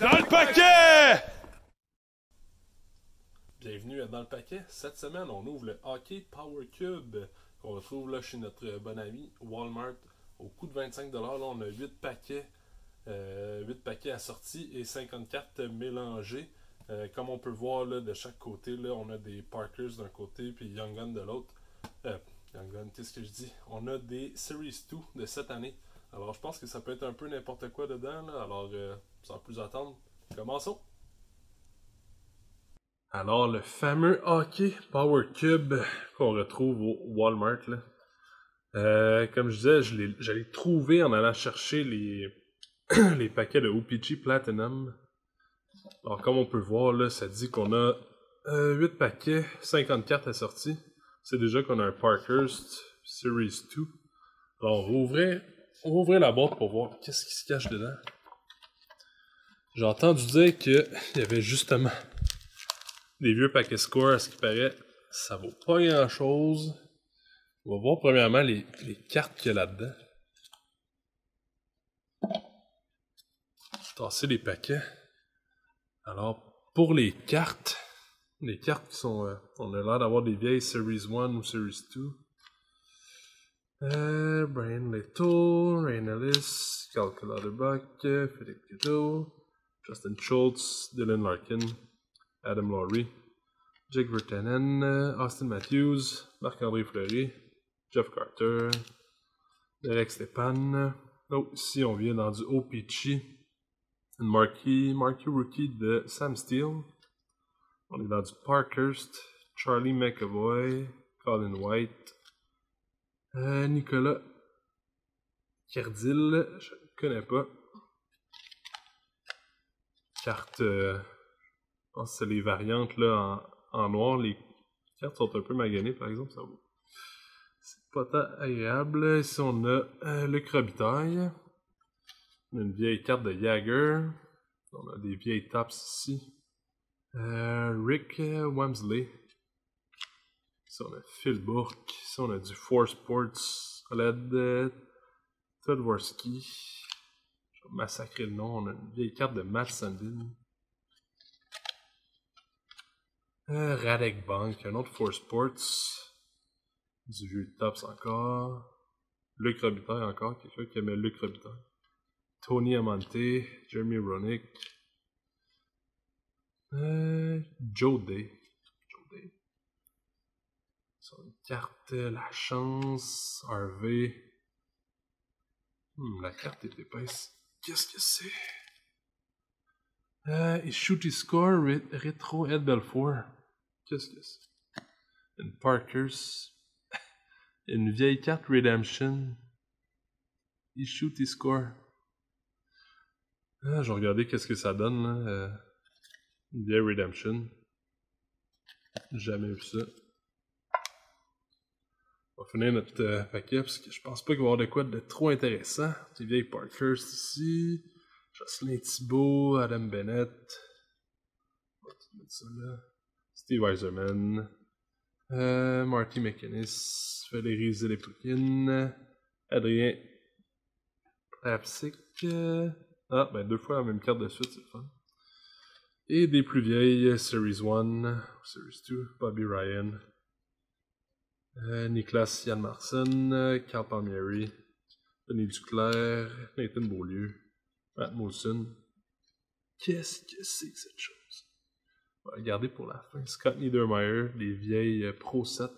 Dans le paquet! Bienvenue à Dans le paquet. Cette semaine, on ouvre le Hockey Power Cube qu'on retrouve là chez notre bon ami Walmart au coût de 25$. Là, on a 8 paquets, 8 paquets assortis et 54 mélangés. Comme on peut voir là, de chaque côté, là, on a des Parkers d'un côté puis Young Gun de l'autre. Young Gun, qu'est-ce que je dis? On a des Series 2 de cette année. Alors, je pense que ça peut être un peu n'importe quoi dedans. Là. Alors, sans plus attendre, commençons! Alors, le fameux Hockey Power Cube qu'on retrouve au Walmart, là. Comme je disais, je l'ai trouvé en allant chercher les, les paquets de OPG Platinum. Alors, comme on peut voir, là, ça dit qu'on a 8 paquets, 54 assortis. C'est déjà qu'on a un Parkhurst Series 2. Alors, on va ouvrir la boîte pour voir qu'est-ce qui se cache dedans. J'ai entendu dire qu'il y avait justement des vieux paquets score, à ce qui paraît, ça vaut pas grand chose. On va voir premièrement les cartes qu'il y a là-dedans. Tasser les paquets. Alors, pour les cartes qui sont, on a l'air d'avoir des vieilles Series 1 ou Series 2. Brian Leto, Ryan Ellis, Cal Clutterbuck, Philippe Guiteau, Justin Schultz, Dylan Larkin, Adam Lowry, Jake Virtanen, Austin Matthews, Marc-André Fleury, Jeff Carter, Derek Stepan. Oh, ici on vient dans du OPG, une marquee rookie de Sam Steele. On est dans du Parkhurst, Charlie McAvoy, Colin White, Nicolas Cardil, je ne connais pas. Carte, je pense que c'est les variantes là en noir. Les cartes sont un peu maganées par exemple, ça vaut. C'est pas tant agréable. Ici on a Luc Robitaille. On a une vieille carte de Jagger. On a des vieilles taps ici. Rick Wamsley. Ici on a Phil Bourque. Ici on a du 4Sports OLED. Todworski. Je vais massacrer le nom. On a une vieille carte de Matt Sandin. Radek Bank. Un autre 4Sports. Du vieux Tops encore. Luc Robitaille encore. Quelqu'un qui aimait Luc Robitaille. Tony Amante. Jeremy Roenick. Joe Day. Sur une carte, la chance, Harvey. La carte est épaisse. Qu'est-ce que c'est? Shoot his score, Retro Ed Belfour. Qu'est-ce que c'est? Une Parkers. Une vieille carte Redemption. Shoot his score. Je vais regarder qu'est-ce que ça donne, là. Une vieille Redemption. Jamais vu ça. On va finir notre paquet parce que je pense pas qu'il va y avoir de quoi de trop intéressant. Des vieilles Parkhurst ici. Jocelyn Thibault, Adam Bennett. On va mettre ça là. Steve Yzerman. Marty McInnes. Valérie Zelepoukin. Adrien Plavsic. Ah, ben 2 fois la même carte de suite, c'est le fun. Et des plus vieilles, Series 1, Series 2, Bobby Ryan. Niklas Janmarsson, Carl Palmieri, Denis Duclair, Nathan Beaulieu, Matt Moulson. Qu'est-ce que c'est que cette chose? On va regarder pour la fin. Scott Niedermayer, les vieilles Pro 7.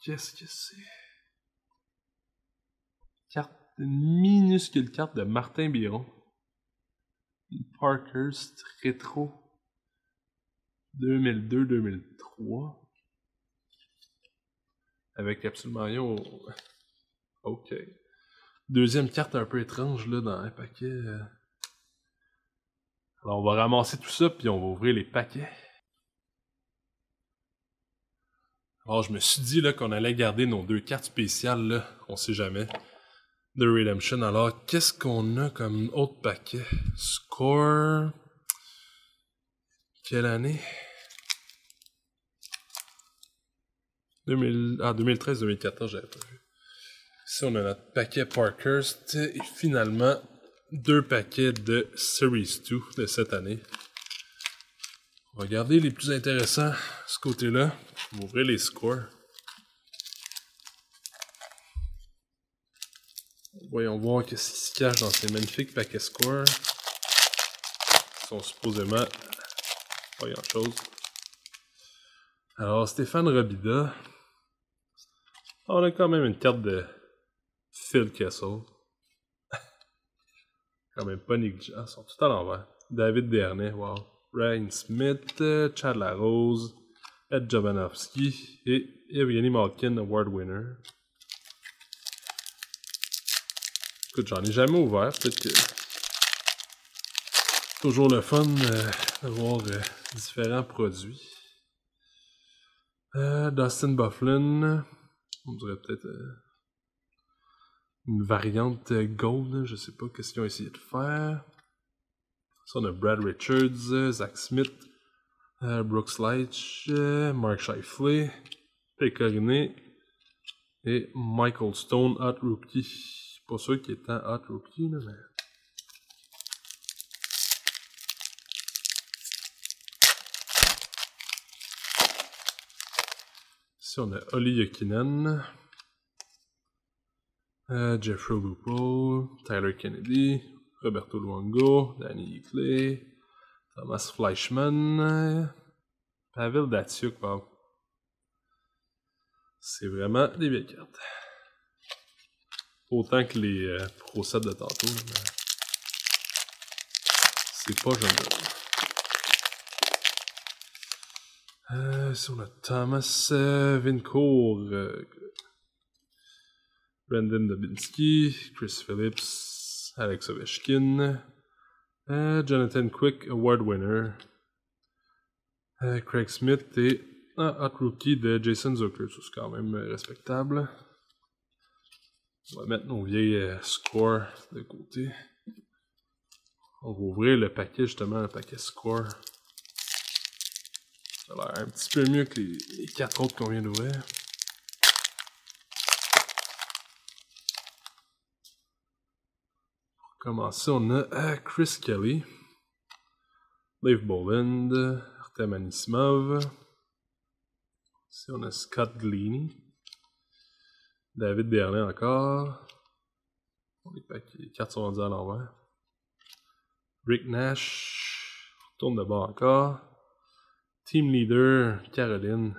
Qu'est-ce que c'est? Une minuscule carte de Martin Biron. Une Parkhurst Rétro 2002-2003. Avec absolument rien au... Ok. Deuxième carte un peu étrange là dans un paquet. Alors on va ramasser tout ça puis on va ouvrir les paquets. Alors je me suis dit là qu'on allait garder nos 2 cartes spéciales là, on sait jamais, de Redemption. Alors qu'est-ce qu'on a comme autre paquet? Score... Quelle année? 2013-2014, j'avais pas vu. Ici, on a notre paquet Parkhurst. Et finalement, 2 paquets de Series 2 de cette année. On va regarder les plus intéressants de ce côté-là. On va ouvrir les scores. Voyons voir ce qui se cache dans ces magnifiques paquets scores. Ils sont supposément pas grand-chose. Alors, Stéphane Robida. On a quand même une carte de Phil Kessel. Quand même pas négligeable. Ils sont tout à l'envers. David Dernay, wow. Ryan Smith, Chad Larose, Ed Jovanovski et Evgeny Malkin, Award winner. Écoute, j'en ai jamais ouvert. Peut-être que c'est toujours le fun d'avoir différents produits. Dustin Byfuglien. On dirait peut-être une variante gold. Je sais pas qu'est-ce qu'ils ont essayé de faire. Ça, on a Brad Richards, Zach Smith, Brooks Leach, Mark Scheifele, Pécoriné et Michael Stone, Hot Rookie. Pas sûr qu'il est un Hot Rookie, là, mais... Ici, on a Olli Jokinen, Jeffrey Lupul, Tyler Kennedy, Roberto Luongo, Danny Eclay, Thomas Fleischmann, Pavel Datsyuk. Wow. C'est vraiment des belles cartes. Autant que les Pro Sets de tantôt. C'est pas jeune. Ici on a Thomas Vincourt, Brendan Dubinsky, Chris Phillips, Alex Ovechkin, Jonathan Quick, Award winner, Craig Smith et un Hot Rookie de Jason Zucker. C'est quand même respectable. On va mettre nos vieilles scores de côté. On va ouvrir le paquet, justement, le paquet score. Ça a l'air un petit peu mieux que les 4 autres qu'on vient d'ouvrir. Pour commencer, on a Chris Kelly, Dave Boland, Artem Anisimov. Ici, on a Scott Gleaney, David Berlin encore. Les cartes sont rendues à l'envers. Rick Nash, tourne de bord encore. Team Leader, Caroline.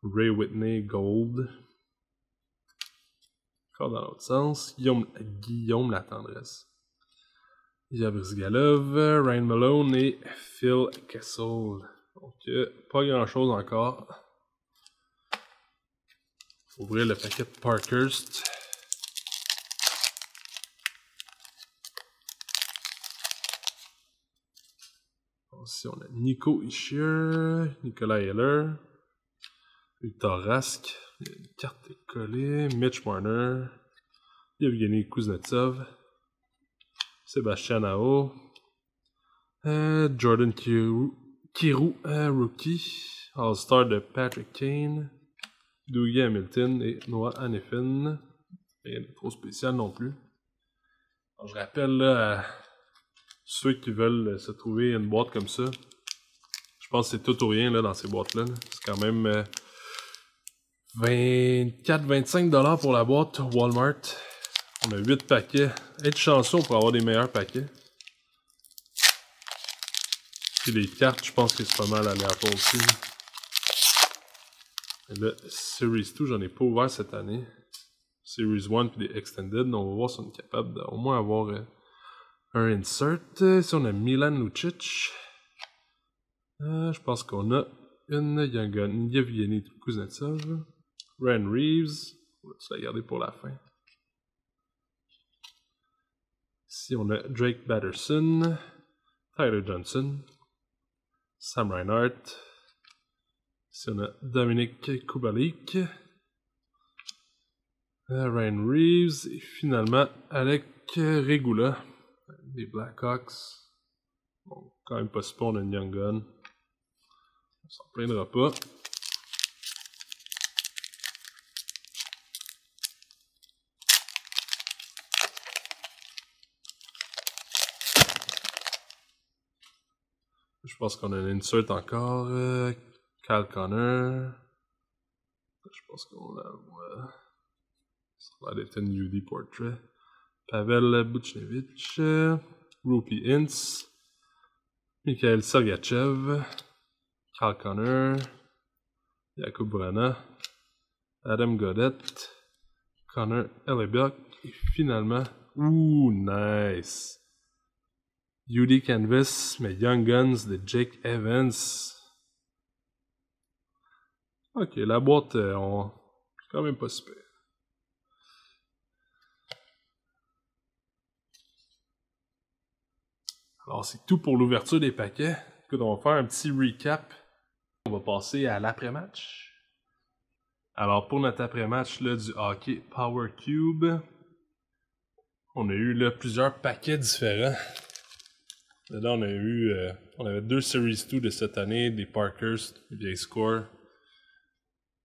Ray Whitney, Gold. Encore dans l'autre sens. Guillaume La Tendresse. Yavris Galov, Ryan Malone et Phil Kessel. Donc, pas grand chose encore. Faut ouvrir le paquet de Parkhurst. Ici, on a Nico Hischier, Nicolas Heller, Victor Rask, une carte est collée, Mitch Marner, Evgeny Kuznetsov, Sébastien Aho, Jordan Kyrou, Rookie, All-Star de Patrick Kane, Dougie Hamilton et Noah Hannifin. Rien de trop spécial non plus. Alors, je rappelle là, à ceux qui veulent se trouver une boîte comme ça, je pense que c'est tout ou rien là, dans ces boîtes-là. C'est quand même 24-25$ pour la boîte Walmart. On a 8 paquets. Être chanceux pour avoir des meilleurs paquets. Puis les cartes, je pense que c'est pas mal aléatoire aussi. Et là, Series 2, j'en ai pas ouvert cette année. Series 1 puis des Extended. On va voir si on est capable d'au moins avoir un insert. Ici, on a Milan Lucic. Je pense qu'on a une Yevgeny Kuznetsov. Ryan Reeves. On va se la garder pour la fin. Ici, on a Drake Batterson. Tyler Johnson. Sam Reinhart. Ici, on a Dominic Kubalik. Ryan Reeves. Et finalement, Alec Regula. Des Blackhawks. Bon, quand même pas super, on a une Young Gun. On s'en plaindra pas. Je pense qu'on a un insert encore. Kyle Connor. Je pense qu'on la voit. Ça va être une UD portrait. Pavel Buchnevich. Rupi Ince. Mikhail Sergachev. Kyle Connor. Jakub Vrana. Adam Gaudette. Connor Hellebuyck. Et finalement, nice! UD Canvas, mais Young Guns de Jake Evans. Ok, la boîte, quand même pas super. Alors, c'est tout pour l'ouverture des paquets. Écoute, on va faire un petit recap. On va passer à l'après-match. Alors, pour notre après-match là, du hockey Power Cube, on a eu là, plusieurs paquets différents. Là, on avait 2 Series 2 de cette année, des Parkers, des vieilles scores.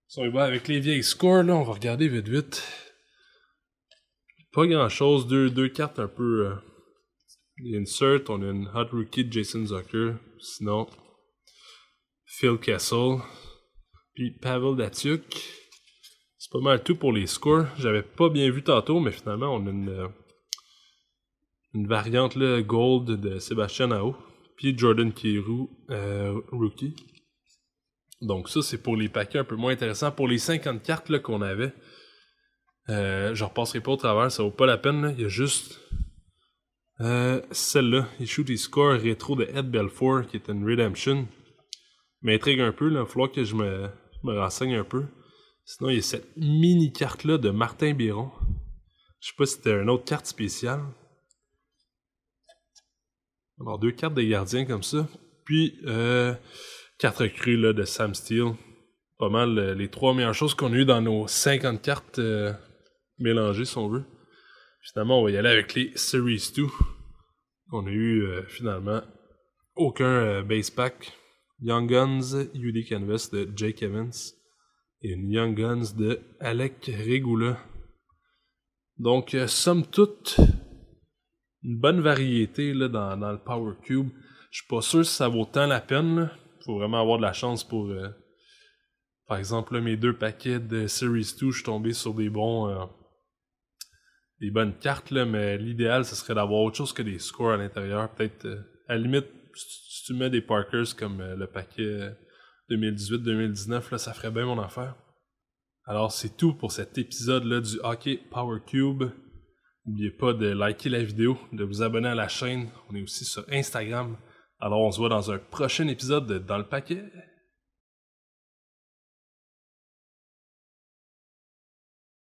Si on y va avec les vieilles scores, là, on va regarder vite. Pas grand chose, deux cartes un peu. Des inserts, on a une Hot Rookie de Jason Zucker, sinon Phil Kessel, puis Pavel Datsyuk. C'est pas mal tout pour les scores. J'avais pas bien vu tantôt, mais finalement on a une variante là, Gold de Sébastien Aho, puis Jordan Kyrou, Rookie. Donc ça c'est pour les paquets un peu moins intéressants. Pour les 50 cartes là, qu'on avait, je repasserai pas au travers, ça vaut pas la peine. Là. Il y a juste celle-là, Issue des scores rétro de Ed Belfour, qui est une Redemption. M'intrigue un peu, là, il va falloir que je me renseigne un peu. Sinon, il y a cette mini-carte-là de Martin Biron. Je sais pas si c'était une autre carte spéciale. Alors, 2 cartes des gardiens comme ça. Puis, 4 recrues là, de Sam Steele. Pas mal les 3 meilleures choses qu'on a eues dans nos 50 cartes mélangées, si on veut. Finalement, on va y aller avec les Series 2. On a eu finalement aucun base pack. Young Guns UD Canvas de Jake Evans et une Young Guns de Alec Regula. Donc, somme toute, une bonne variété là, dans le Power Cube. Je suis pas sûr si ça vaut tant la peine. Il faut vraiment avoir de la chance pour... par exemple, là, mes 2 paquets de Series 2, je suis tombé sur des bonnes cartes, là, mais l'idéal, ce serait d'avoir autre chose que des scores à l'intérieur. Peut-être, à la limite, si tu mets des Parkers comme le paquet 2018-2019, là, ça ferait bien mon affaire. Alors, c'est tout pour cet épisode-là du Hockey Power Cube. N'oubliez pas de liker la vidéo, de vous abonner à la chaîne. On est aussi sur Instagram. Alors, on se voit dans un prochain épisode de Dans le paquet.